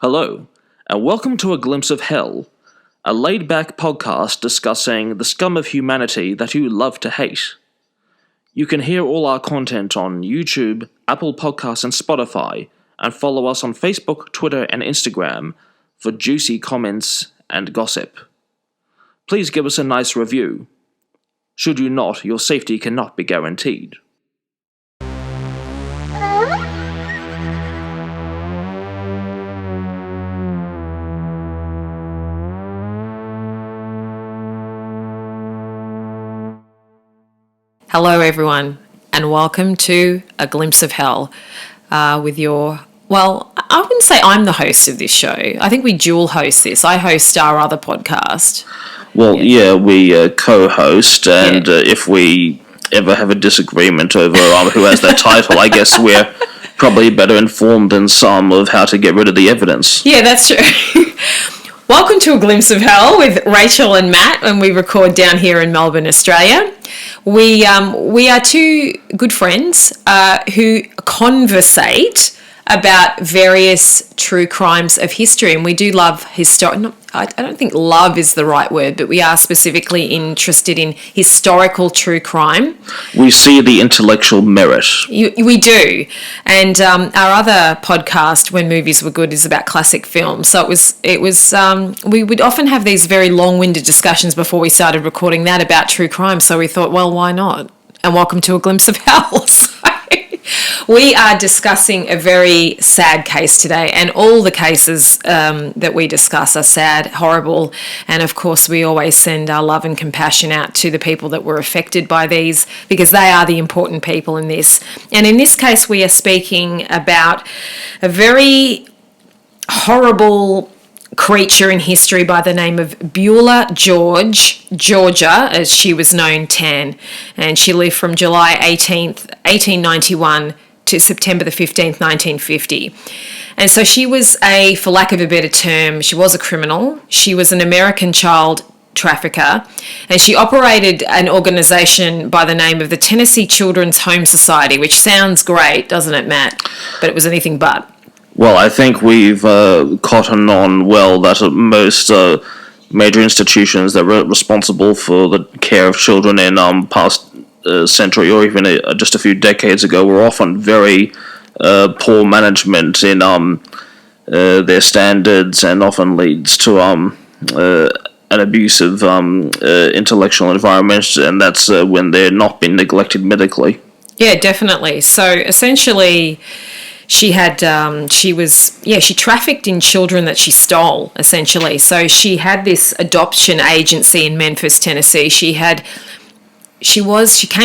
Hello, and welcome to A Glimpse of Hell, a laid-back podcast discussing the scum of humanity that you love to hate. You can hear all our content on YouTube, Apple Podcasts, and Spotify, and follow us on Facebook, Twitter, and Instagram for juicy comments and gossip. Please give us a nice review. Should you not, your safety cannot be guaranteed. Hello, everyone, and welcome to A Glimpse of Hell I wouldn't say I'm the host of this show. I think we dual host this. I host our other podcast. Well, we co-host, and if we ever have a disagreement over who has that title, I guess we're probably better informed than some of how to get rid of the evidence. Yeah, that's true. Welcome to A Glimpse of Hell with Rachel and Matt, and we record down here in Melbourne, Australia. We are two good friends who conversate about various true crimes of history, and we do love I don't think love is the right word, but we are specifically interested in historical true crime. We see the intellectual merit. We do, and our other podcast, When Movies Were Good, is about classic films. So it was. We would often have these very long-winded discussions before we started recording that about true crime. So we thought, well, why not? And welcome to A Glimpse of Hell. We are discussing a very sad case today, and all the cases that we discuss are sad, horrible, and of course we always send our love and compassion out to the people that were affected by these, because they are the important people in this. And in this case we are speaking about a very horrible creature in history by the name of Beulah Georgia, as she was known, Tann, and she lived from July 18th, 1891 to September the 15th, 1950. And so she was for lack of a better term, she was a criminal. She was an American child trafficker, and she operated an organisation by the name of the Tennessee Children's Home Society, which sounds great, doesn't it, Matt? But it was anything but. Well, I think we've cottoned on well that most major institutions that were responsible for the care of children in past century or even just a few decades ago were often very poor management in their standards, and often leads to an abusive intellectual environment, and that's when they're not being neglected medically. Yeah, definitely. So essentially, she trafficked in children that she stole, essentially. So she had this adoption agency in Memphis, Tennessee. She came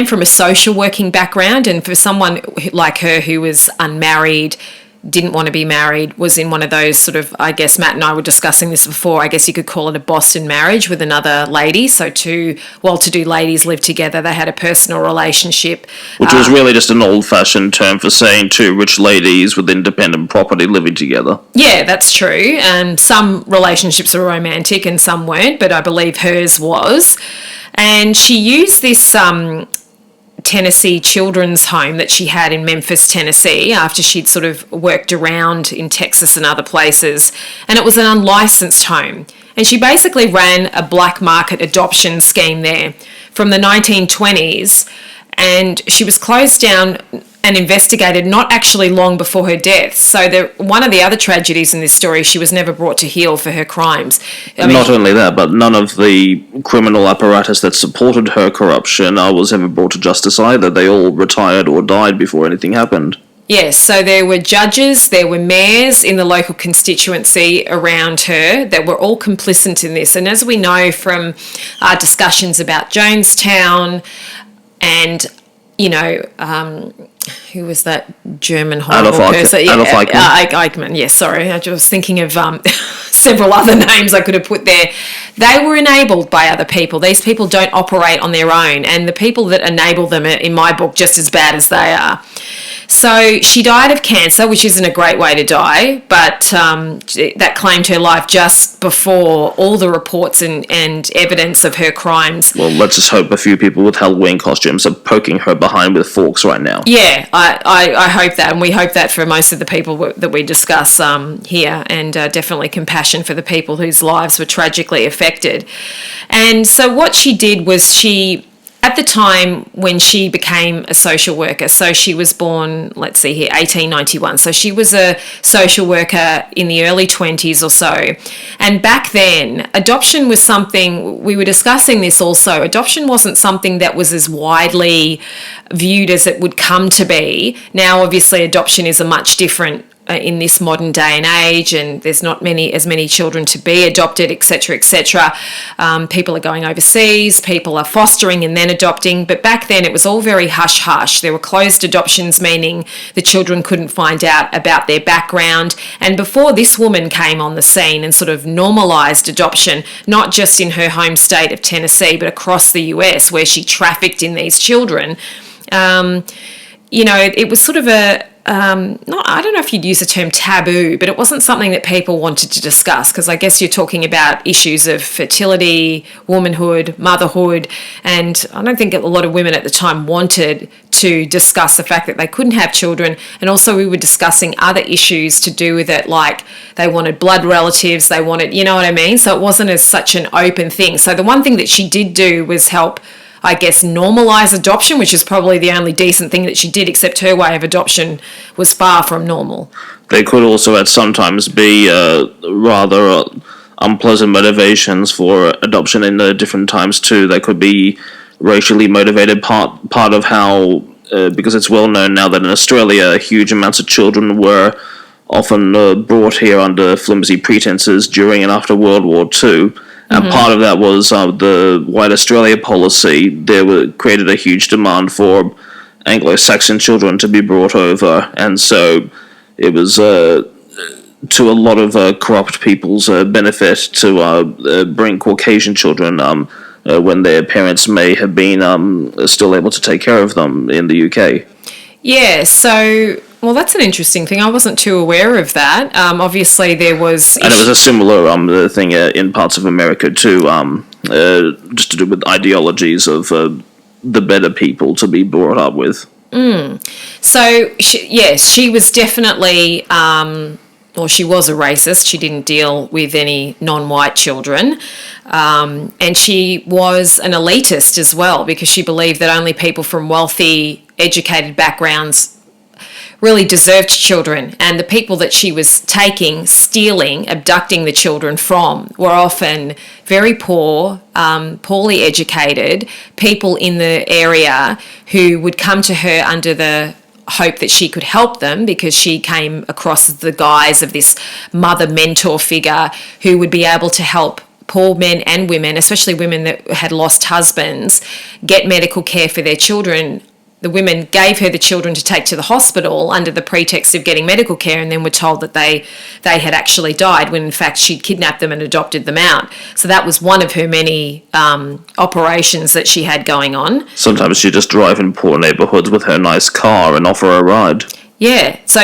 from a social working background, and for someone like her who was unmarried, didn't want to be married, was in one of those sort of, I guess Matt and I were discussing this before, I guess you could call it a Boston marriage with another lady. So two well-to-do ladies lived together. They had a personal relationship. Which was really just an old-fashioned term for saying two rich ladies with independent property living together. Yeah, that's true. And some relationships are romantic and some weren't, but I believe hers was. And she used this Tennessee children's home that she had in Memphis, Tennessee, after she'd sort of worked around in Texas and other places, and it was an unlicensed home. And she basically ran a black market adoption scheme there from the 1920s, and she was closed down and investigated not actually long before her death. So one of the other tragedies in this story, she was never brought to heel for her crimes. Not only that, but none of the criminal apparatus that supported her corruption was ever brought to justice either. They all retired or died before anything happened. Yes, so there were judges, there were mayors in the local constituency around her that were all complicit in this. And as we know from our discussions about Jonestown and, who was that German horrible person? Adolf Eichmann. Eichmann, yes, sorry. I was thinking of several other names I could have put there. They were enabled by other people. These people don't operate on their own, and the people that enable them are, in my book, just as bad as they are. So she died of cancer, which isn't a great way to die, but that claimed her life just before all the reports and evidence of her crimes. Well, let's just hope a few people with Halloween costumes are poking her behind with forks right now. Yeah, I hope that, and we hope that for most of the people that we discuss here, and definitely compassion for the people whose lives were tragically affected. And so what she did was at the time when she became a social worker, so she was born, let's see here, 1891. So she was a social worker in the early 20s or so. And back then, adoption was something, we were discussing this also, adoption wasn't something that was as widely viewed as it would come to be. Now, obviously, adoption is a much different in this modern day and age, and there's not as many children to be adopted, etc., etc. People are going overseas, people are fostering and then adopting, but back then it was all very hush-hush. There were closed adoptions, meaning the children couldn't find out about their background, and before this woman came on the scene and sort of normalised adoption, not just in her home state of Tennessee, but across the US, where she trafficked in these children, it was sort of I don't know if you'd use the term taboo, but it wasn't something that people wanted to discuss, because I guess you're talking about issues of fertility, womanhood, motherhood, and I don't think a lot of women at the time wanted to discuss the fact that they couldn't have children. And also we were discussing other issues to do with it, like they wanted blood relatives, they wanted, you know what I mean? So it wasn't as such an open thing. So the one thing that she did do was help, I guess, normalise adoption, which is probably the only decent thing that she did, except her way of adoption was far from normal. There could also at sometimes be rather unpleasant motivations for adoption in different times too. They could be racially motivated, part of how, because it's well known now that in Australia huge amounts of children were often brought here under flimsy pretenses during and after World War II. And part of that was the White Australia policy. Created a huge demand for Anglo-Saxon children to be brought over, and so it was to a lot of corrupt people's benefit to bring Caucasian children when their parents may have been still able to take care of them in the UK. Yeah, so, well, that's an interesting thing. I wasn't too aware of that. Obviously, there was... And it was a similar thing in parts of America too, just to do with ideologies of the better people to be brought up with. So, she was definitely... she was a racist. She didn't deal with any non-white children. And she was an elitist as well, because she believed that only people from wealthy, educated backgrounds really deserved children, and the people that she was taking, stealing, abducting the children from were often very poor, poorly educated people in the area who would come to her under the hope that she could help them, because she came across the guise of this mother mentor figure who would be able to help poor men and women, especially women that had lost husbands, get medical care for their children. The women gave her the children to take to the hospital under the pretext of getting medical care, and then were told that they had actually died, when in fact she'd kidnapped them and adopted them out. So that was one of her many operations that she had going on. Sometimes she'd just drive in poor neighbourhoods with her nice car and offer a ride. Yeah, so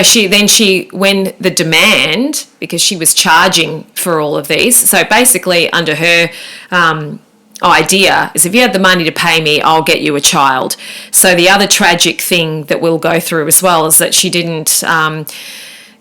when the demand, because she was charging for all of these, so basically under her idea is, if you have the money to pay me, I'll get you a child. So the other tragic thing that we'll go through as well is that she didn't...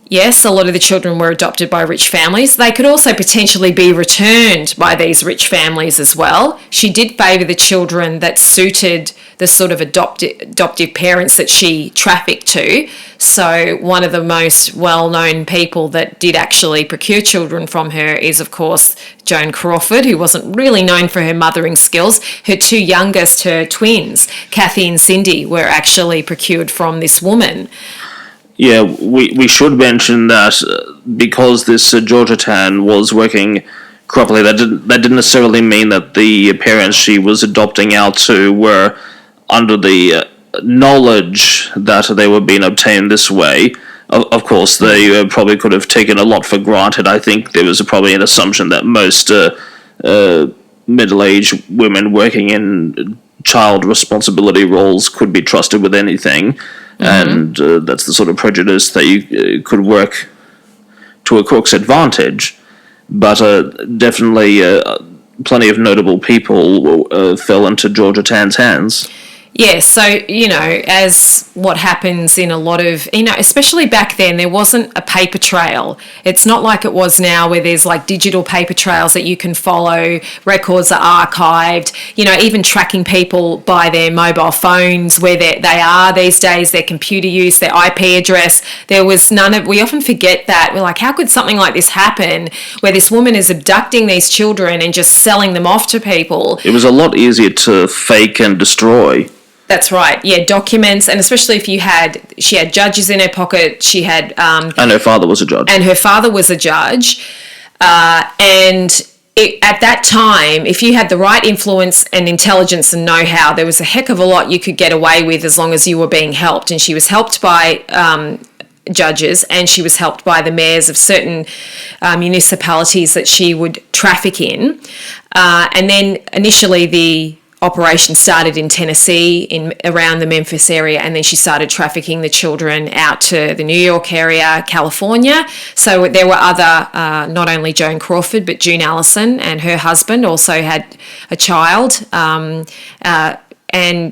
yes, a lot of the children were adopted by rich families. They could also potentially be returned by these rich families as well. She did favour the children that suited the sort of adoptive parents that she trafficked to. So one of the most well-known people that did actually procure children from her is, of course, Joan Crawford, who wasn't really known for her mothering skills. Her two youngest, her twins, Kathy and Cindy, were actually procured from this woman. Yeah, we should mention that because this Georgia Tann was working corruptly, that didn't necessarily mean that the parents she was adopting out to were under the knowledge that they were being obtained this way. Of course, they probably could have taken a lot for granted. I think there was probably an assumption that most middle-aged women working in child responsibility roles could be trusted with anything, and that's the sort of prejudice that you could work to a cook's advantage. But definitely, plenty of notable people fell into Georgia Tann's hands. Yes, so, as what happens in a lot of, especially back then, there wasn't a paper trail. It's not like it was now where there's like digital paper trails that you can follow, records are archived, even tracking people by their mobile phones, where they are these days, their computer use, their IP address. There was we often forget that. We're like, how could something like this happen where this woman is abducting these children and just selling them off to people? It was a lot easier to fake and destroy. That's right. Yeah, documents, and especially if she had judges in her pocket. She had, and her father was a judge. And her father was a judge, at that time, if you had the right influence and intelligence and know-how, there was a heck of a lot you could get away with as long as you were being helped. And she was helped by judges, and she was helped by the mayors of certain municipalities that she would traffic in. And then initially the operation started in Tennessee, around the Memphis area, and then she started trafficking the children out to the New York area, California. So there were other, not only Joan Crawford, but June Allison and her husband also had a child. And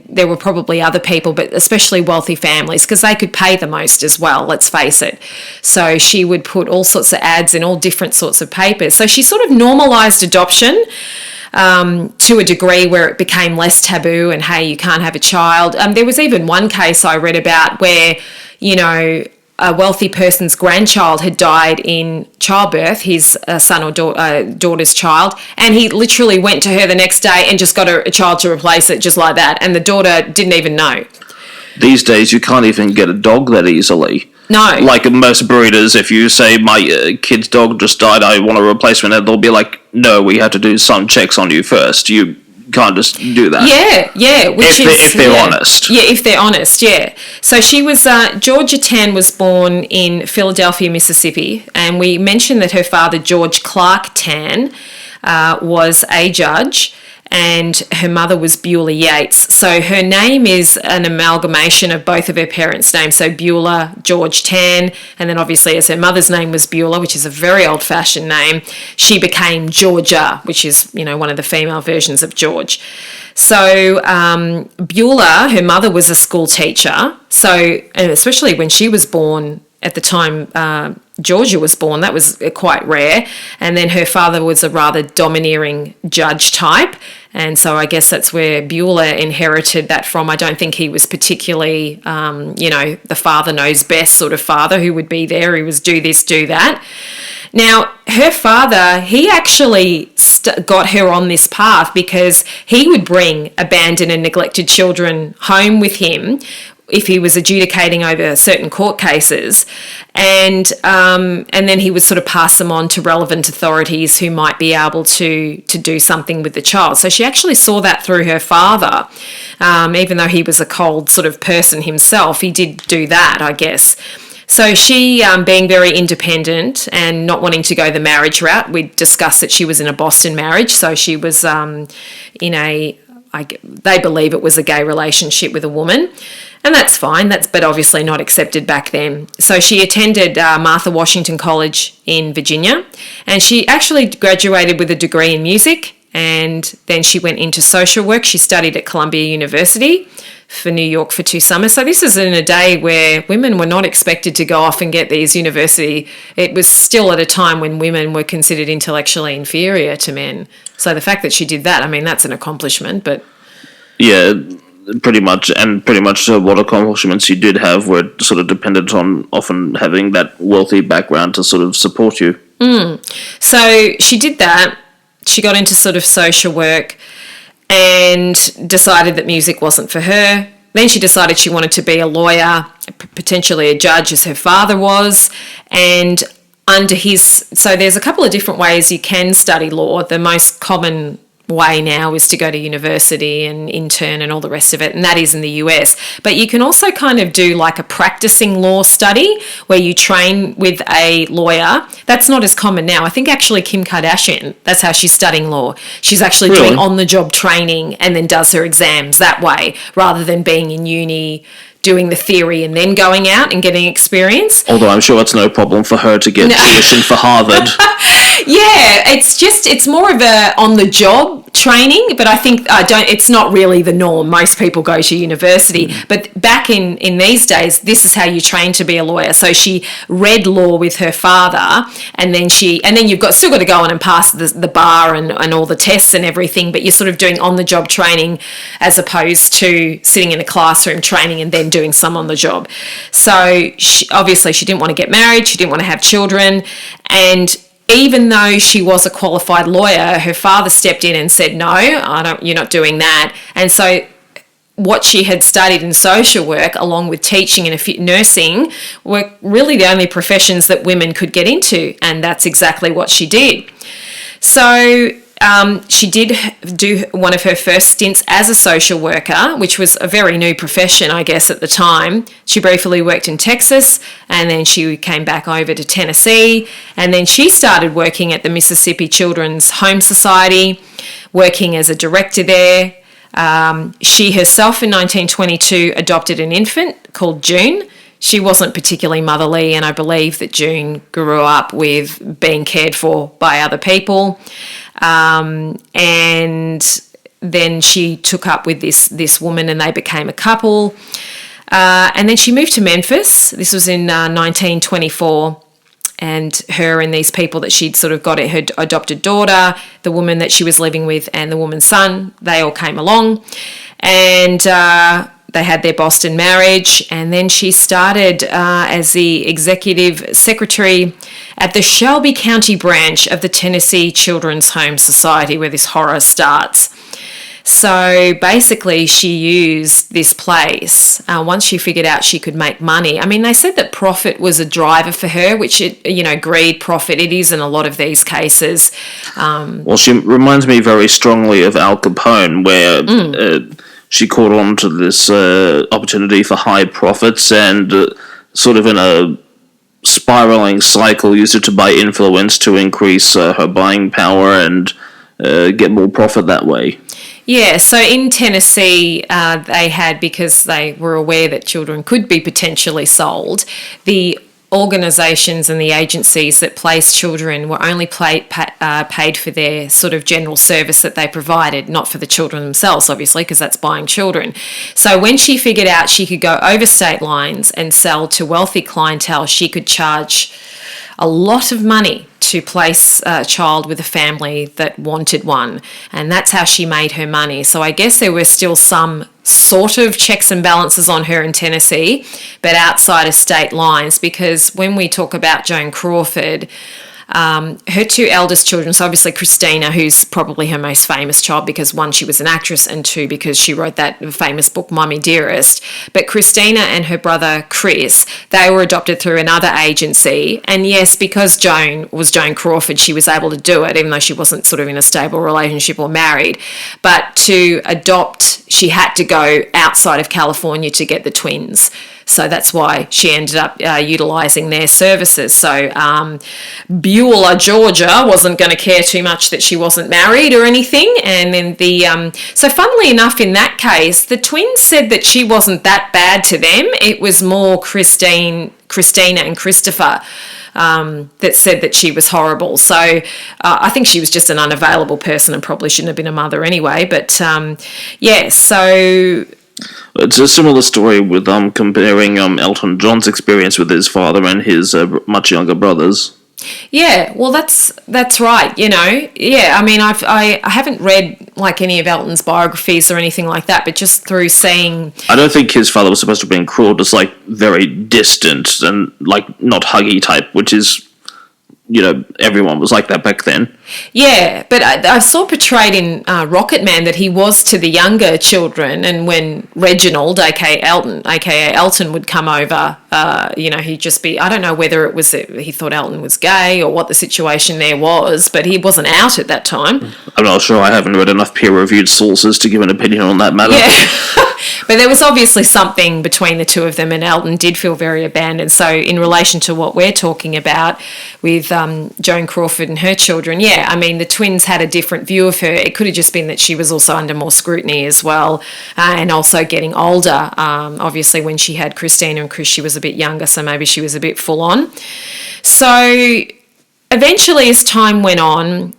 there were probably other people, but especially wealthy families, because they could pay the most as well, let's face it. So she would put all sorts of ads in all different sorts of papers. So she sort of normalised adoption to a degree where it became less taboo and, hey, you can't have a child. There was even one case I read about where, a wealthy person's grandchild had died in childbirth, his son or daughter's child, and he literally went to her the next day and just got a child to replace it just like that, and the daughter didn't even know. These days you can't even get a dog that easily. No. Like most breeders, if you say, my kid's dog just died, I want a replacement, they'll be like, no, we have to do some checks on you first. You can't just do that. Yeah. If they're honest. Yeah, if they're honest, yeah. So she was, Georgia Tann was born in Philadelphia, Mississippi, and we mentioned that her father, George Clark Tann, was a judge, and her mother was Beulah Yates. So her name is an amalgamation of both of her parents' names. So Beulah George Tann, and then obviously as her mother's name was Beulah, which is a very old-fashioned name, she became Georgia, which is, one of the female versions of George. So Beulah, her mother, was a school teacher. So, and especially when she was born, at the time Georgia was born, that was quite rare. And then her father was a rather domineering judge type. And so I guess that's where Beulah inherited that from. I don't think he was particularly, the father knows best sort of father who would be there. He was do this, do that. Now, her father, he actually got her on this path because he would bring abandoned and neglected children home with him if he was adjudicating over certain court cases, and then he would sort of pass them on to relevant authorities who might be able to do something with the child. So she actually saw that through her father, even though he was a cold sort of person himself. He did do that, I guess. So she, being very independent and not wanting to go the marriage route, we discussed that she was in a Boston marriage, so she was they believe it was a gay relationship with a woman. And that's fine, but obviously not accepted back then. So she attended Martha Washington College in Virginia, and she actually graduated with a degree in music, and then she went into social work. She studied at Columbia University for New York for 2 summers. So this is in a day where women were not expected to go off and get these university. It was still at a time when women were considered intellectually inferior to men. So the fact that she did that, I mean, that's an accomplishment, but... Yeah, pretty much what accomplishments you did have were sort of dependent on often having that wealthy background to sort of support you. So she did that. She got into sort of social work and decided that music wasn't for her. Then she decided she wanted to be a lawyer, potentially a judge, as her father was, and under his... So there's a couple of different ways you can study law. The most common way now is to go to university and intern and all the rest of it, and that is in the US. But you can also kind of do like a practicing law study where you train with a lawyer. That's not as common now. I think actually Kim Kardashian, that's how she's studying law. She's actually doing on-the-job training and then does her exams that way, rather than being in uni doing the theory and then going out and getting experience. Although I'm sure it's no problem for her to get tuition for Harvard. Yeah, it's more of a on-the-job training, but I think it's not really the norm. Most people go to university, but back in these days, this is how you train to be a lawyer. So she read law with her father, and then you've still got to go on and pass the bar and all the tests and everything, but you're sort of doing on-the-job training as opposed to sitting in a classroom training and then doing some on the job. So obviously she didn't want to get married, she didn't want to have children, and even though she was a qualified lawyer, her father stepped in and said, no, you're not doing that. And so what she had studied in social work, along with teaching and nursing, were really the only professions that women could get into, and that's exactly what she did. So she did do one of her first stints as a social worker, which was a very new profession, I guess, at the time. She briefly worked in Texas, and then she came back over to Tennessee, and then she started working at the Mississippi Children's Home Society, working as a director there. She herself in 1922 adopted an infant called June. She wasn't particularly motherly, and I believe that June grew up with being cared for by other people. And then she took up with this woman, and they became a couple. And then she moved to Memphis. This was in 1924. And her and these people that she'd sort of got, her adopted daughter, the woman that she was living with, and the woman's son, they all came along. And they had their Boston marriage, and then she started as the executive secretary at the Shelby County branch of the Tennessee Children's Home Society, where this horror starts. So basically she used this place once she figured out she could make money. I mean, they said that profit was a driver for her, which, greed, profit, it is in a lot of these cases. Well, she reminds me very strongly of Al Capone, where she caught on to this opportunity for high profits and sort of in a spiraling cycle used it to buy influence to increase her buying power and get more profit that way. Yeah, so in Tennessee, they had, because they were aware that children could be potentially sold, the organisations and the agencies that placed children were only paid for their sort of general service that they provided, not for the children themselves, obviously, because that's buying children. So when she figured out she could go over state lines and sell to wealthy clientele, she could charge a lot of money to place a child with a family that wanted one, and that's how she made her money. So I guess there were still some sort of checks and balances on her in Tennessee, but outside of state lines, because when we talk about Joan Crawford, her two eldest children, so obviously Christina, who's probably her most famous child because one, she was an actress, and two, because she wrote that famous book, Mommy Dearest. But Christina and her brother Chris, they were adopted through another agency. And yes, because Joan was Joan Crawford, she was able to do it, even though she wasn't sort of in a stable relationship or married. But to adopt, she had to go outside of California to get the twins. So that's why she ended up utilising their services. So Beulah, Georgia wasn't going to care too much that she wasn't married or anything. And then so funnily enough, in that case, the twins said that she wasn't that bad to them. It was more Christina and Christopher that said that she was horrible. So I think she was just an unavailable person and probably shouldn't have been a mother anyway. But so... It's a similar story with comparing Elton John's experience with his father and his much younger brothers. Yeah, well, that's right. Yeah. I mean, I haven't read like any of Elton's biographies or anything like that, but just through seeing. I don't think his father was supposed to have been cruel, just like very distant and like not huggy type, which is. Everyone was like that back then. Yeah, but I saw portrayed in Rocket Man that he was to the younger children, and when Reginald, aka Elton, would come over, he'd just be, I don't know whether it was that he thought Elton was gay or what the situation there was, but he wasn't out at that time. I'm not sure. I haven't read enough peer-reviewed sources to give an opinion on that matter. Yeah. But there was obviously something between the two of them, and Elton did feel very abandoned. So in relation to what we're talking about with Joan Crawford and her children, yeah, I mean, the twins had a different view of her. It could have just been that she was also under more scrutiny as well, and also getting older. Obviously, when she had Christina and Chris, she was a bit younger, so maybe she was a bit full on. So eventually, as time went on,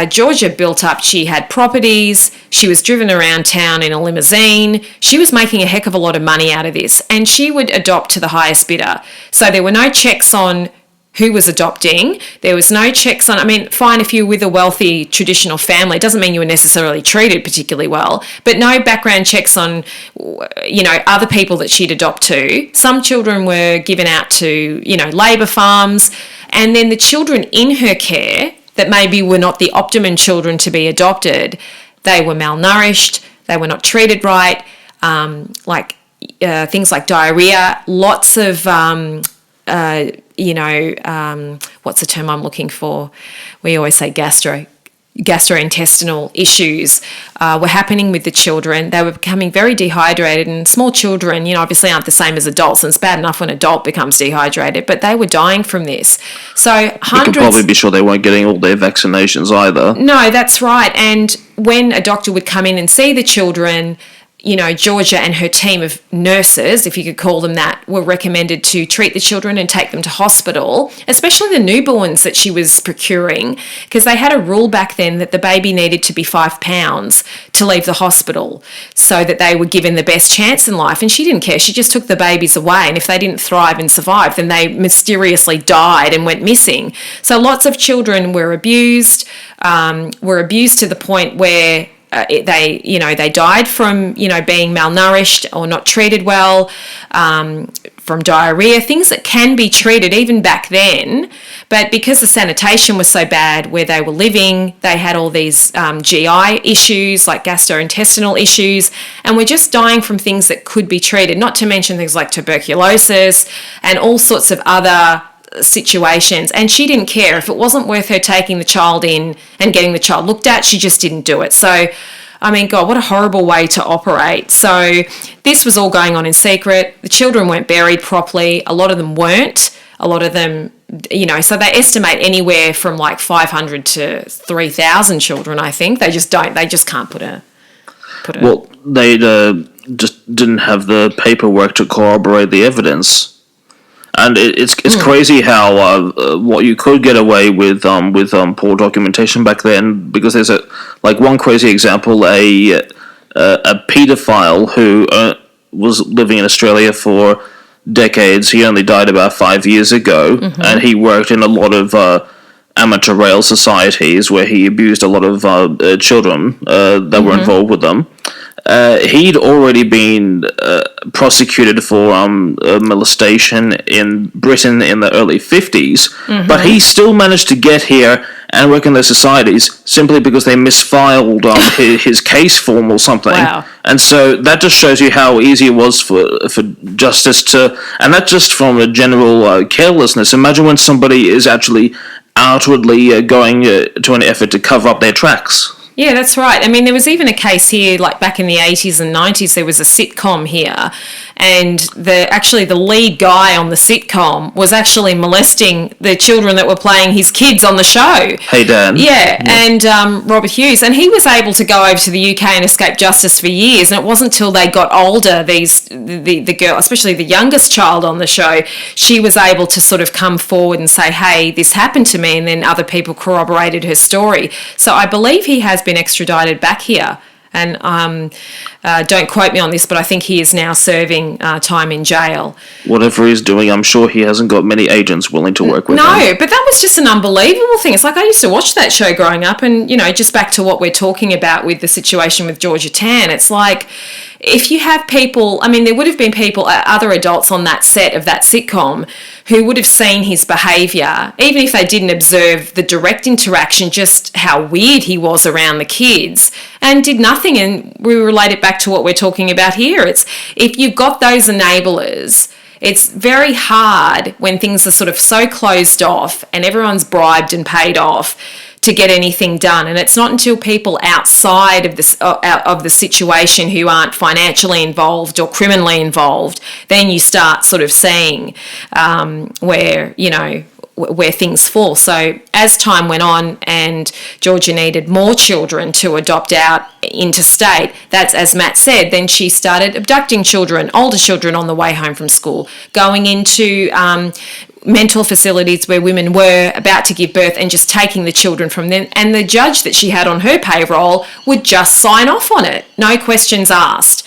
Georgia built up, she had properties, she was driven around town in a limousine, she was making a heck of a lot of money out of this, and she would adopt to the highest bidder. So there were no checks on who was adopting, there was no checks on, fine if you're with a wealthy traditional family, it doesn't mean you were necessarily treated particularly well, but no background checks on, other people that she'd adopt to. Some children were given out to, labour farms, and then the children in her care that maybe were not the optimum children to be adopted, they were malnourished, they were not treated right, things like diarrhea, lots of, what's the term I'm looking for? We always say gastrointestinal issues were happening with the children. They were becoming very dehydrated, and small children, obviously aren't the same as adults, and it's bad enough when an adult becomes dehydrated, but they were dying from this. So hundreds... You can probably be sure they weren't getting all their vaccinations either. No, that's right. And when a doctor would come in and see the children, Georgia and her team of nurses, if you could call them that, were recommended to treat the children and take them to hospital, especially the newborns that she was procuring, because they had a rule back then that the baby needed to be 5 pounds to leave the hospital so that they were given the best chance in life. And she didn't care. She just took the babies away. And if they didn't thrive and survive, then they mysteriously died and went missing. So lots of children were abused to the point where they died from, being malnourished or not treated well, from diarrhea, things that can be treated even back then. But because the sanitation was so bad where they were living, they had all these GI issues, like gastrointestinal issues, and we're just dying from things that could be treated, not to mention things like tuberculosis and all sorts of other situations. And she didn't care. If it wasn't worth her taking the child in and getting the child looked at, she just didn't do it. So God, what a horrible way to operate. So this was all going on in secret. The children weren't buried properly. A lot of them weren't. A lot of them, so they estimate anywhere from like 500 to 3,000 children, I think. They just can't put a... Well, they just didn't have the paperwork to corroborate the evidence. And it's crazy how what you could get away with poor documentation back then, because there's one crazy example, a paedophile who was living in Australia for decades. He only died about 5 years ago, and he worked in a lot of amateur rail societies where he abused a lot of children that were involved with them. He'd already been prosecuted for molestation in Britain in the early 50s, but he still managed to get here and work in those societies simply because they misfiled his case form or something. Wow. And so that just shows you how easy it was for justice to... And not just from a general carelessness. Imagine when somebody is actually outwardly going to an effort to cover up their tracks. Yeah, that's right. There was even a case here, like back in the 80s and 90s, there was a sitcom here, and the lead guy on the sitcom was actually molesting the children that were playing his kids on the show. Hey, Dan. Yeah. And Robert Hughes, and he was able to go over to the UK and escape justice for years, and it wasn't until they got older, the girl, especially the youngest child on the show, she was able to sort of come forward and say, hey, this happened to me, and then other people corroborated her story. So I believe he has been extradited back here. And don't quote me on this, but I think he is now serving time in jail. Whatever he's doing, I'm sure he hasn't got many agents willing to work with him. No, but that was just an unbelievable thing. It's like I used to watch that show growing up, and, just back to what we're talking about with the situation with Georgia Tann, it's like if you have people, I mean, there would have been people, other adults on that set of that sitcom who would have seen his behaviour, even if they didn't observe the direct interaction, just how weird he was around the kids, and did nothing. And we relate it back to what we're talking about here. It's if you've got those enablers, it's very hard when things are sort of so closed off and everyone's bribed and paid off to get anything done. And it's not until people outside of this of the situation who aren't financially involved or criminally involved, then you start sort of seeing where things fall. So as time went on and Georgia needed more children to adopt out interstate, that's, as Matt said, then she started abducting children, older children on the way home from school, going into mental facilities where women were about to give birth and just taking the children from them. And the judge that she had on her payroll would just sign off on it, no questions asked.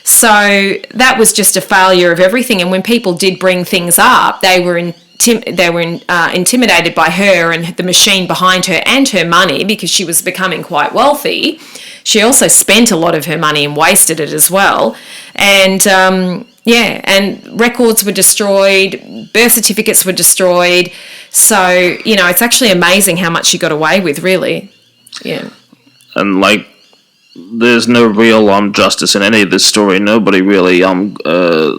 So that was just a failure of everything. And when people did bring things up, they were intimidated by her and the machine behind her and her money, because she was becoming quite wealthy. She also spent a lot of her money and wasted it as well. And and records were destroyed, birth certificates were destroyed. So, it's actually amazing how much she got away with, really. Yeah. And, there's no real justice in any of this story. Nobody really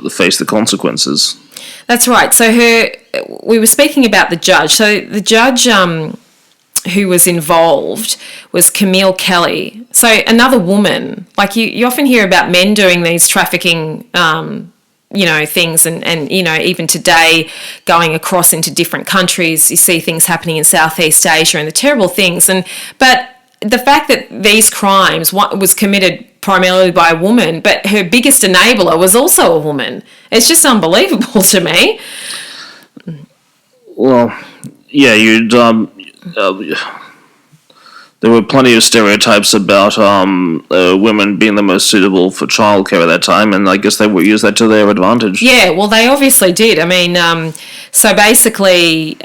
faced the consequences. That's right. So we were speaking about the judge. So the judge who was involved was Camille Kelly. So another woman. You often hear about men doing these trafficking things, and even today, going across into different countries, you see things happening in Southeast Asia and the terrible things. But the fact that these crimes was committed primarily by a woman, but her biggest enabler was also a woman, it's just unbelievable to me. Well, yeah, there were plenty of stereotypes about women being the most suitable for childcare at that time, and I guess they would use that to their advantage. Yeah, well, they obviously did. I mean, so basically,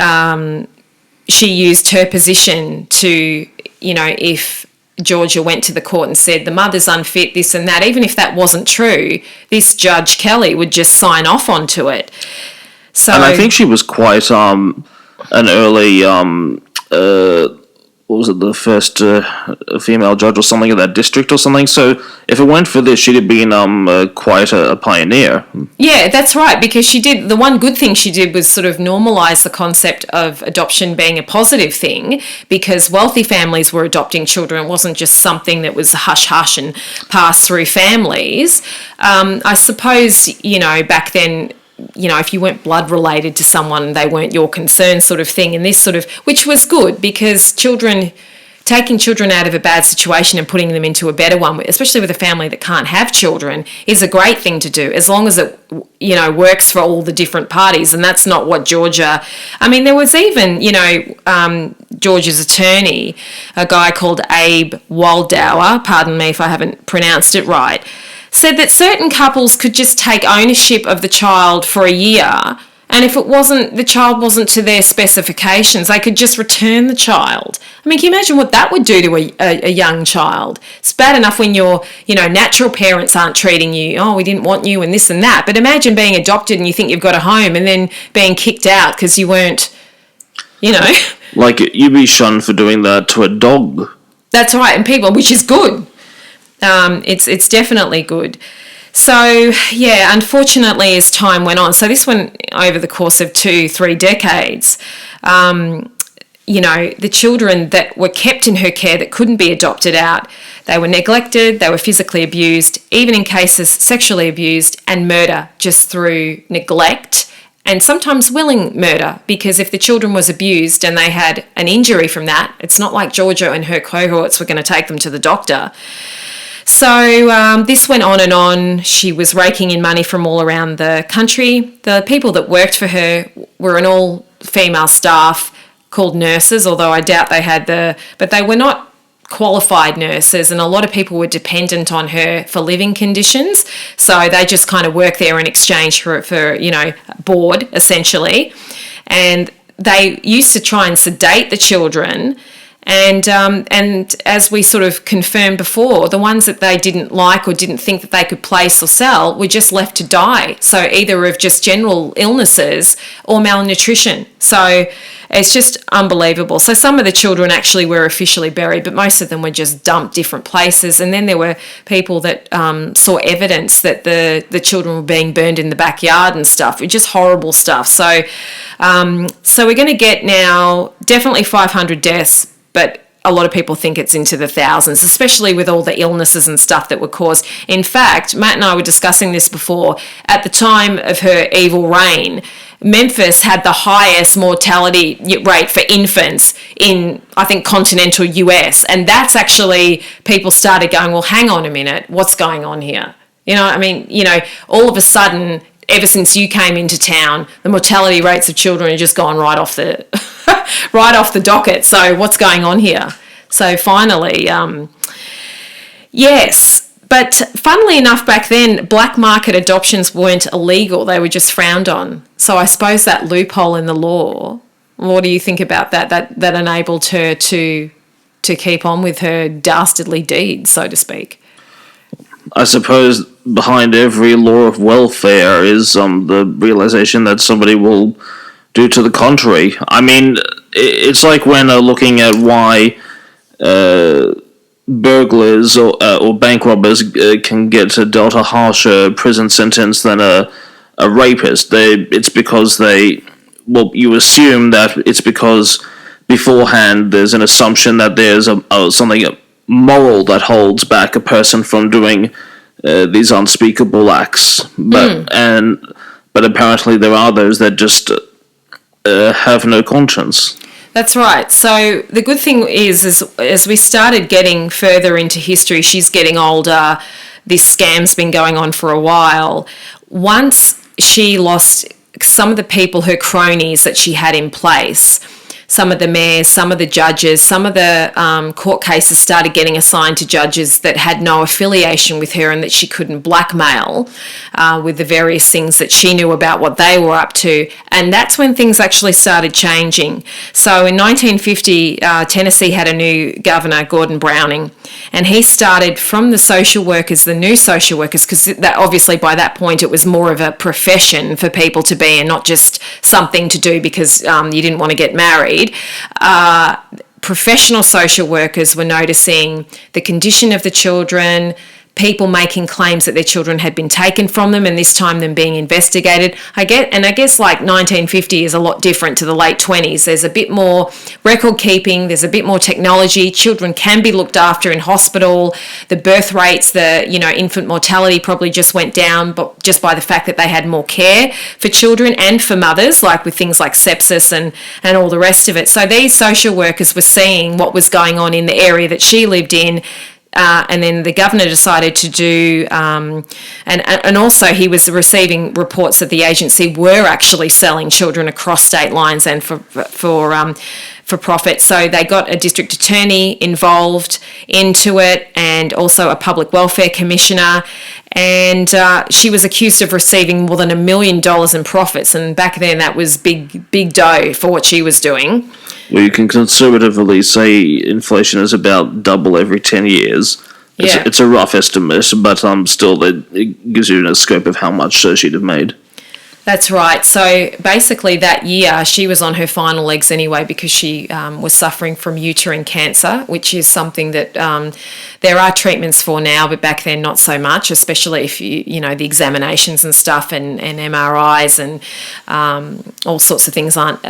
she used her position to, if Georgia went to the court and said the mother's unfit, this and that, even if that wasn't true, this Judge Kelly would just sign off onto it. So, and I think she was quite an early what was it, the first female judge or something of that district or something. So if it weren't for this, she'd have been quite a pioneer. Yeah, that's right, because she did, the one good thing she did was sort of normalise the concept of adoption being a positive thing, because wealthy families were adopting children. It wasn't just something that was hush-hush and passed through families. I suppose, back then, if you weren't blood related to someone, they weren't your concern, sort of thing, and this sort of, which was good, because taking children out of a bad situation and putting them into a better one, especially with a family that can't have children, is a great thing to do, as long as it, works for all the different parties. And that's not what Georgia, I mean, there was even, Georgia's attorney, a guy called Abe Waldauer, pardon me if I haven't pronounced it right, said that certain couples could just take ownership of the child for a year, and if the child wasn't to their specifications, they could just return the child. I mean, can you imagine what that would do to a young child? It's bad enough when your, natural parents aren't treating you, oh, we didn't want you and this and that, but imagine being adopted and you think you've got a home and then being kicked out because you weren't, Like, you'd be shunned for doing that to a dog. That's right, and people, which is good. It's definitely good. So, yeah, unfortunately, as time went on, so this went over the course of 2-3 decades, the children that were kept in her care that couldn't be adopted out, they were neglected, they were physically abused, even in cases sexually abused, and murder just through neglect, and sometimes willing murder, because if the children was abused and they had an injury from that, it's not like Georgia and her cohorts were going to take them to the doctor. So this went on and on. She was raking in money from all around the country. The people that worked for her were an all-female staff called nurses, although I doubt they had but they were not qualified nurses, and a lot of people were dependent on her for living conditions. So they just kind of worked there in exchange for board, essentially. And they used to try and sedate the children And as we sort of confirmed before, the ones that they didn't like or didn't think that they could place or sell were just left to die. So either of just general illnesses or malnutrition. So it's just unbelievable. So some of the children actually were officially buried, but most of them were just dumped different places. And then there were people that saw evidence that the children were being burned in the backyard and stuff, which is horrible stuff. So we're going to get now definitely 500 deaths, but a lot of people think it's into the thousands, especially with all the illnesses and stuff that were caused. In fact, Matt and I were discussing this before. At the time of her evil reign, Memphis had the highest mortality rate for infants in, I think, continental US. And that's actually, people started going, well, hang on a minute, what's going on here? All of a sudden, ever since you came into town, the mortality rates of children are just gone right off the right off the docket. So what's going on here? So finally, yes. But funnily enough, back then, black market adoptions weren't illegal. They were just frowned on. So I suppose that loophole in the law, what do you think about that? That enabled her to keep on with her dastardly deeds, so to speak. I suppose behind every law of welfare is the realization that somebody will do to the contrary. I mean, it's like when looking at why burglars or bank robbers can get dealt a harsher prison sentence than a rapist. It's because you assume that it's because beforehand there's an assumption that there's something moral that holds back a person from doing these unspeakable acts. But apparently there are those that just have no conscience. That's right. So the good thing is as we started getting further into history, she's getting older, this scam's been going on for a while. Once she lost some of the people, her cronies that she had in place, some of the mayors, some of the judges, some of the court cases started getting assigned to judges that had no affiliation with her and that she couldn't blackmail with the various things that she knew about what they were up to. And that's when things actually started changing. So in 1950, Tennessee had a new governor, Gordon Browning, and he started from the social workers, the new social workers, because obviously by that point it was more of a profession for people to be and not just something to do because you didn't want to get married. Professional social workers were noticing the condition of the children, people making claims that their children had been taken from them and this time them being investigated. I guess like 1950 is a lot different to the late 20s. There's a bit more record keeping, there's a bit more technology, children can be looked after in hospital, the birth rates, the infant mortality probably just went down, but just by the fact that they had more care for children and for mothers, like with things like sepsis and all the rest of it. So these social workers were seeing what was going on in the area that she lived in. And then the governor decided to do, and also he was receiving reports that the agency were actually selling children across state lines and for profit. So they got a district attorney involved into it and also a public welfare commissioner. And she was accused of receiving more than $1 million in profits. And back then that was big dough for what she was doing. Well, you can conservatively say inflation is about double every 10 years. It's a rough estimate, but still it gives you a scope of how much she'd have made. That's right. So basically that year she was on her final legs anyway because she was suffering from uterine cancer, which is something that there are treatments for now, but back then not so much, especially if the examinations and stuff and MRIs and all sorts of things aren't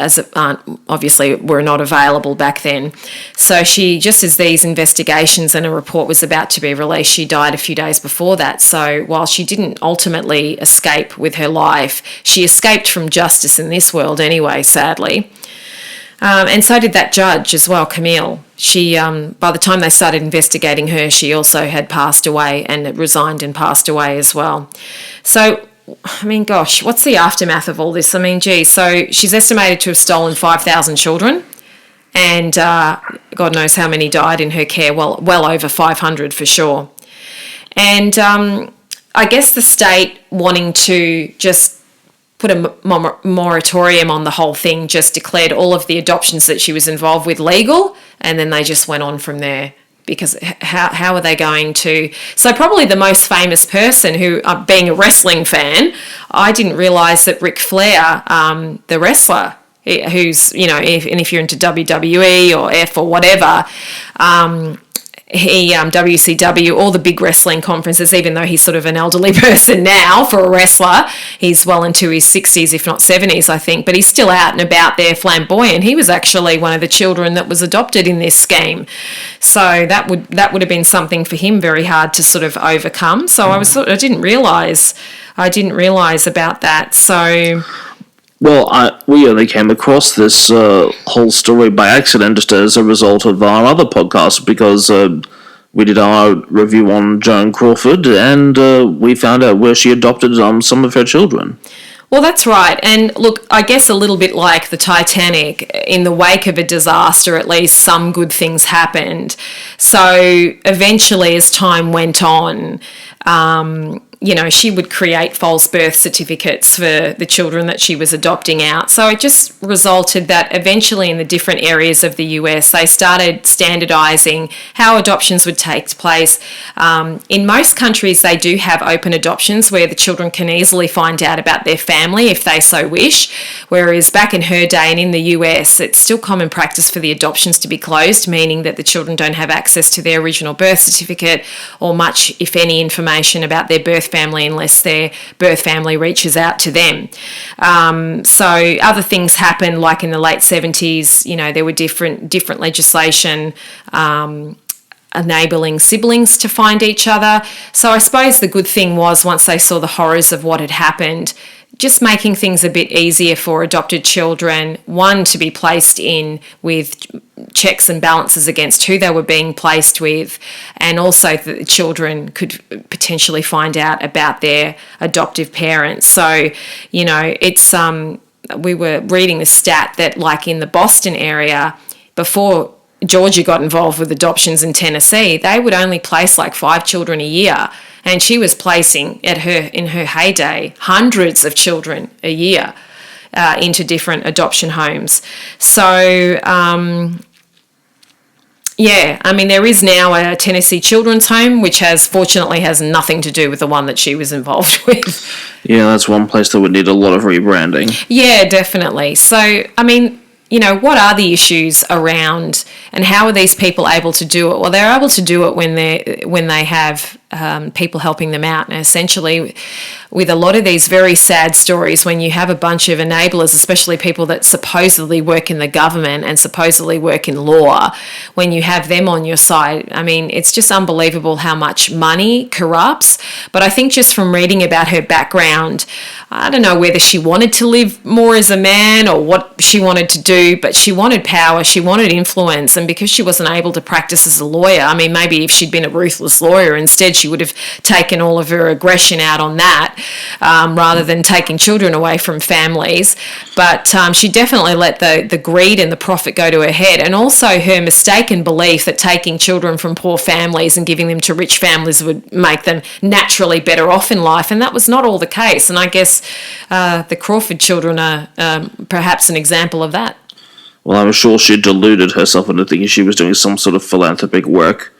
obviously were not available back then. So she, just as these investigations and a report was about to be released, she died a few days before that. So while she didn't ultimately escape with her life, she escaped from justice in this world anyway, sadly. And so did that judge as well, Camille. She, by the time they started investigating her, she also had passed away and resigned and passed away as well. So, I mean, gosh, what's the aftermath of all this? I mean, gee, so she's estimated to have stolen 5,000 children and God knows how many died in her care, well over 500 for sure. And I guess the state wanting to just put a moratorium on the whole thing, just declared all of the adoptions that she was involved with legal, and then they just went on from there. Because how are they going to... So probably the most famous person who, being a wrestling fan, I didn't realise that Ric Flair, the wrestler, who's, if you're into WWE or F or whatever, he WCW, all the big wrestling conferences, even though he's sort of an elderly person now for a wrestler, he's well into his 60s, if not 70s, I think, but he's still out and about there, flamboyant. He was actually one of the children that was adopted in this scheme, so that would have been something for him very hard to sort of overcome. So I didn't realise about that. So. Well, we only came across this whole story by accident, just as a result of our other podcast, because we did our review on Joan Crawford, and we found out where she adopted some of her children. Well, that's right. And look, I guess a little bit like the Titanic, in the wake of a disaster, at least some good things happened. So eventually, as time went on, she would create false birth certificates for the children that she was adopting out. So it just resulted that eventually in the different areas of the US, they started standardising how adoptions would take place. In most countries, they do have open adoptions where the children can easily find out about their family if they so wish, whereas back in her day and in the US, it's still common practice for the adoptions to be closed, meaning that the children don't have access to their original birth certificate or much, if any, information about their birth family unless their birth family reaches out to them. So other things happened, like in the late 70s, there were different legislation enabling siblings to find each other. So I suppose the good thing was, once they saw the horrors of what had happened, just making things a bit easier for adopted children, one, to be placed in with checks and balances against who they were being placed with, and also that the children could potentially find out about their adoptive parents. So, it's we were reading the stat that, like in the Boston area, before Georgia got involved with adoptions in Tennessee, they would only place like 5 children a year. And she was placing, in her heyday, hundreds of children a year into different adoption homes. So, there is now a Tennessee Children's Home, which fortunately has nothing to do with the one that she was involved with. Yeah, that's one place that would need a lot of rebranding. Yeah, definitely. So, what are the issues around, and how are these people able to do it? Well, they're able to do it when they have people helping them out. And essentially, with a lot of these very sad stories, when you have a bunch of enablers, especially people that supposedly work in the government and supposedly work in law, when you have them on your side, it's just unbelievable how much money corrupts. But I think just from reading about her background, I don't know whether she wanted to live more as a man or what she wanted to do, but she wanted power, she wanted influence, and because she wasn't able to practice as a lawyer, maybe if she'd been a ruthless lawyer instead, she would have taken all of her aggression out on that, rather than taking children away from families. But she definitely let the greed and the profit go to her head, and also her mistaken belief that taking children from poor families and giving them to rich families would make them naturally better off in life, and that was not all the case. And I guess the Crawford children are perhaps an example of that. Well, I'm sure she deluded herself into thinking she was doing some sort of philanthropic work.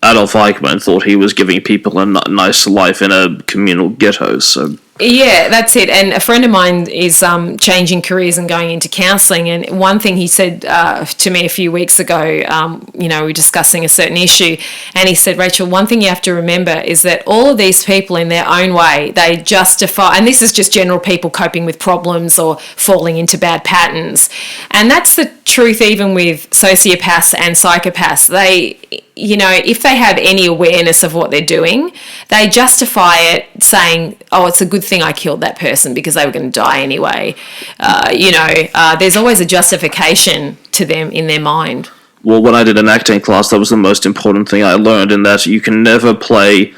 Adolf Eichmann thought he was giving people a nice life in a communal ghetto, so... Yeah, that's it. And a friend of mine is changing careers and going into counselling. And one thing he said to me a few weeks ago, we were discussing a certain issue, and he said, Rachel, one thing you have to remember is that all of these people in their own way, they justify, and this is just general people coping with problems or falling into bad patterns. And that's the truth even with sociopaths and psychopaths. They... if they have any awareness of what they're doing, they justify it saying, oh, it's a good thing I killed that person because they were going to die anyway. There's always a justification to them in their mind. Well, when I did an acting class, that was the most important thing I learned, in that you can never play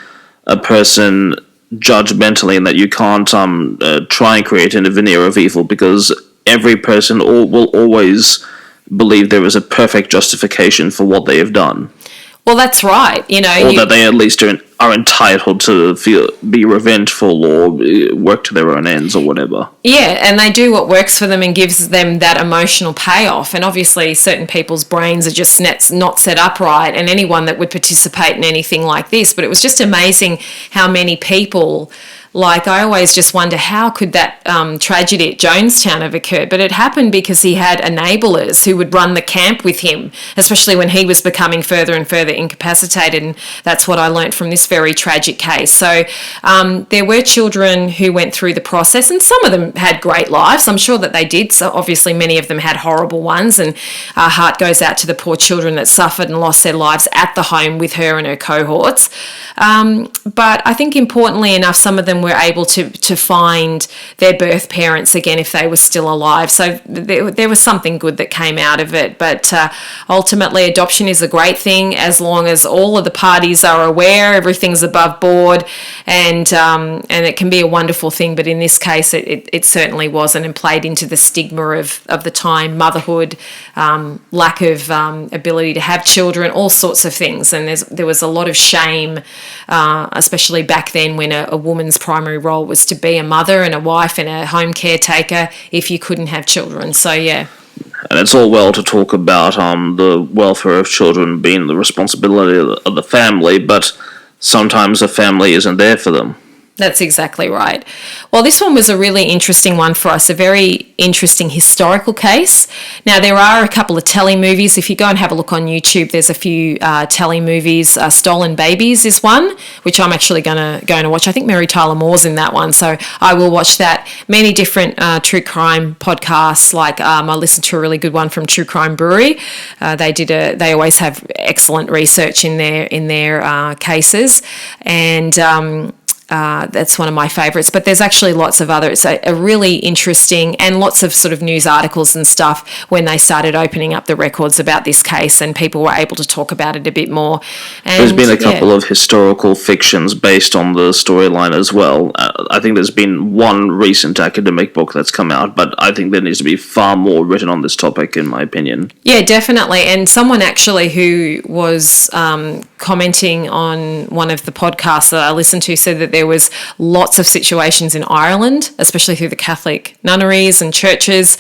a person judgmentally, and that you can't try and create a veneer of evil, because every person will always believe there is a perfect justification for what they have done. Well, that's right. Or that they at least are entitled to be revengeful or work to their own ends or whatever. Yeah, and they do what works for them and gives them that emotional payoff. And obviously, certain people's brains are just not set up right, and anyone that would participate in anything like this. But it was just amazing how many people. Like, I always just wonder, how could that tragedy at Jonestown have occurred? But it happened because he had enablers who would run the camp with him, especially when he was becoming further and further incapacitated. And that's what I learnt from this very tragic case. So there were children who went through the process, and some of them had great lives. I'm sure that they did. So obviously many of them had horrible ones, and our heart goes out to the poor children that suffered and lost their lives at the home with her and her cohorts. But I think importantly enough, some of them were able to find their birth parents again if they were still alive. So there was something good that came out of it. But ultimately, adoption is a great thing as long as all of the parties are aware, everything's above board, and it can be a wonderful thing. But in this case, it certainly wasn't, and played into the stigma of the time, motherhood, lack of ability to have children, all sorts of things. And there was a lot of shame, especially back then when a woman's primary role was to be a mother and a wife and a home caretaker if you couldn't have children. So, yeah. And it's all well to talk about the welfare of children being the responsibility of the family, but sometimes the family isn't there for them. That's exactly right. Well, this one was a really interesting one for us, a very interesting historical case. Now, there are a couple of telly movies. If you go and have a look on YouTube, there's a few telly movies. Stolen Babies is one, which I'm actually going to watch. I think Mary Tyler Moore's in that one, so I will watch that. Many different true crime podcasts, like I listened to a really good one from True Crime Brewery. They always have excellent research in their cases, and that's one of my favourites, but there's actually lots of others. It's a really interesting, and lots of sort of news articles and stuff when they started opening up the records about this case, and people were able to talk about it a bit more. And there's been a couple of historical fictions based on the storyline as well. I think there's been one recent academic book that's come out, but I think there needs to be far more written on this topic, in my opinion. Yeah, definitely. And someone actually who was commenting on one of the podcasts that I listened to said that there was lots of situations in Ireland, especially through the Catholic nunneries and churches,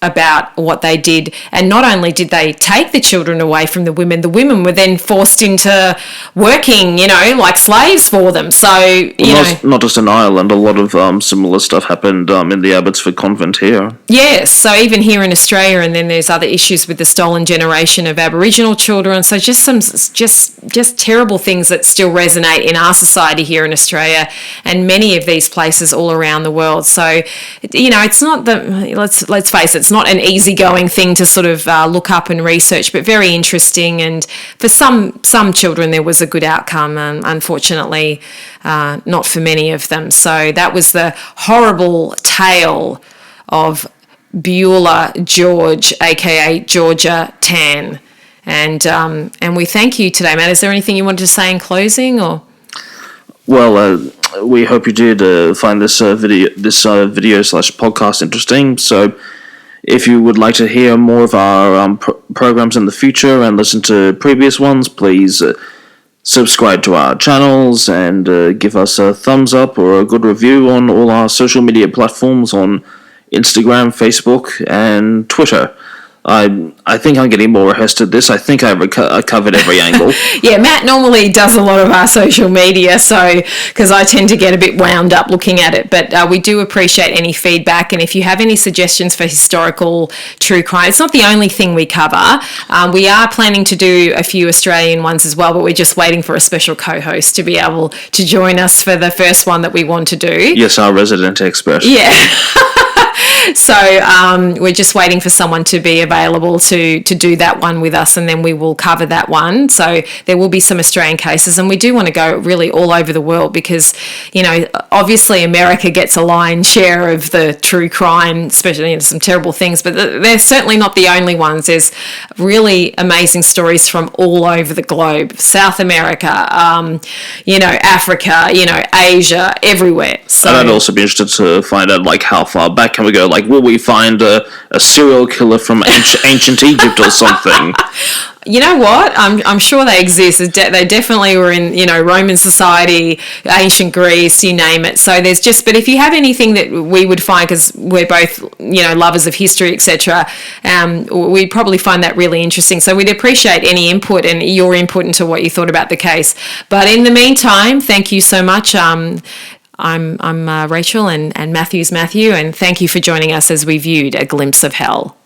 about what they did. And not only did they take the children away from the women were then forced into working, like slaves for them. So, not just in Ireland, a lot of similar stuff happened in the Abbotsford convent here. Yes, so even here in Australia, and then there's other issues with the stolen generation of Aboriginal children. So just some terrible things that still resonate in our society here in Australia and many of these places all around the world. So, it's not let's face it, it's not an easygoing thing to sort of look up and research, but very interesting. And for some children, there was a good outcome, and unfortunately, not for many of them. So that was the horrible tale of Beulah George, aka Georgia Tann. And we thank you today, Matt. Is there anything you wanted to say in closing, or? Well, we hope you did find this video / podcast interesting. So, if you would like to hear more of our programs in the future and listen to previous ones, please subscribe to our channels and give us a thumbs up or a good review on all our social media platforms on Instagram, Facebook, and Twitter. I think I'm getting more rehearsed at this. I think I covered every angle. Yeah, Matt normally does a lot of our social media, so because I tend to get a bit wound up looking at it. But we do appreciate any feedback, and if you have any suggestions for historical true crime, it's not the only thing we cover. We are planning to do a few Australian ones as well, but we're just waiting for a special co-host to be able to join us for the first one that we want to do. Yes, our resident expert. Yeah. So we're just waiting for someone to be available to do that one with us, and then we will cover that one. So there will be some Australian cases, and we do want to go really all over the world because, obviously America gets a lion's share of the true crime, especially in some terrible things, but they're certainly not the only ones. There's really amazing stories from all over the globe, South America, Africa, Asia, everywhere. So, and I'd also be interested to find out, how far back can we go? like, will we find a serial killer from ancient Egypt or something? You know what? I'm sure they exist. They definitely were in, Roman society, ancient Greece, you name it. So there's but if you have anything that we would find, because we're both, lovers of history, etc., we'd probably find that really interesting. So we'd appreciate any input and your input into what you thought about the case. But in the meantime, thank you so much. I'm Rachel and Matthew's Matthew, and thank you for joining us as we viewed A Glimpse of Hell.